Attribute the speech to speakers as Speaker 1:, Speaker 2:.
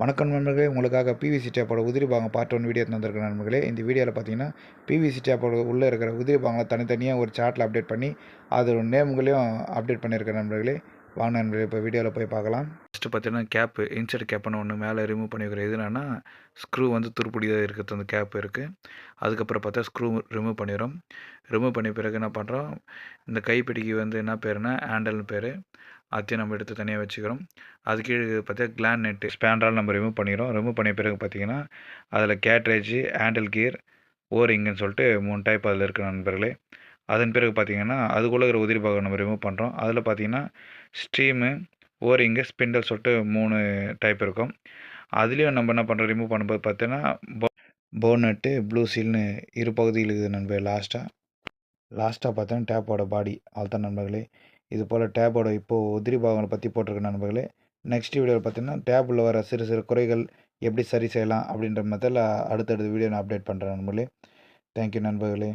Speaker 1: வணக்கம் நண்பர்களே, உங்களுக்காக பிவிசி டேப்போட உதிரி பாகம் பார்ட் 1 வீடியோ தந்திருக்கிறேன் நண்பர்களே. இந்த வீடியோவில் பார்த்தீங்கன்னா, பிவிசி டேப்போட உள்ளே இருக்கிற உதிரி பாகங்களை தனித்தனியாக ஒரு சார்ட்டில் அப்டேட் பண்ணி அதோட நேம்களையும் அப்டேட் பண்ணியிருக்கேன் நண்பர்களே. வாங்க நண்பர்களே, இப்போ வீடியோவில் போய் பார்க்கலாம். ஃபஸ்ட்டு பார்த்தீங்கன்னா கேப்பு, இன்சர்ட் கேப்புன்னு ஒன்று மேலே ரிமூவ் பண்ணியிருக்கிறேன். இது என்னென்னா ஸ்க்ரூ வந்து துருப்பிடியாக இருக்கிறது அந்த கேப் இருக்குது. அதுக்கப்புறம் பார்த்தா ஸ்க்ரூ ரிமூவ் பண்ணிடுறோம். ரிமூவ் பண்ண பிறகு என்ன பண்ணுறோம், இந்த கைப்பிடிக்கு வந்து என்ன பேருனா ஹேண்டல்னு பேர். அதையும் நம்ம எடுத்து தனியாக வச்சுக்கிறோம். அது கீழே பார்த்தா கிளான் நெட்டு ஸ்பேன்ட்ரால் நம்ம ரிமூவ் பண்ணிக்கிறோம். ரிமூவ் பண்ண பிறகு பார்த்தீங்கன்னா அதில் கேட்ரேஜ், ஹேண்டில் கியர், ஓரிங்குன்னு சொல்லிட்டு 3 டைப் அதில் இருக்குது நண்பர்களே. அதன் பிறகு பார்த்தீங்கன்னா அதுக்குள்ளே இருக்கிற உதிரி பாகம் நம்ம ரிமூவ் பண்ணுறோம். அதில் பார்த்தீங்கன்னா ஸ்ட்ரீமு, ஓரிங்கு, ஸ்பிண்டல் சொல்லிட்டு 3 டைப் இருக்கும். அதுலேயும் நம்ம என்ன பண்ணுறோம், ரிமூவ் பண்ணும்போது பார்த்தீங்கன்னா போனட்டு, ப்ளூ சீல்னு இரு பகுதியில் இருக்குது நண்பர்களே. லாஸ்ட்டாக பார்த்தோன்னா டேப்போட பாடி அவ்வளோதான் நண்பர்களே. இது போல் டேப்போட இப்போது உதிரி பாகங்களை பற்றி போட்டிருக்க நண்பர்களே. நெக்ஸ்ட் வீடியோவில் பார்த்தீங்கன்னா டேப்பில் வர சிறு சிறு குறைகள் எப்படி சரி செய்யலாம் அப்படின்ற மெத்தடில் அடுத்தடுத்த வீடியோ நான் அப்டேட் பண்ணுறேன் நண்பர்களே. தேங்க்யூ நண்பர்களே.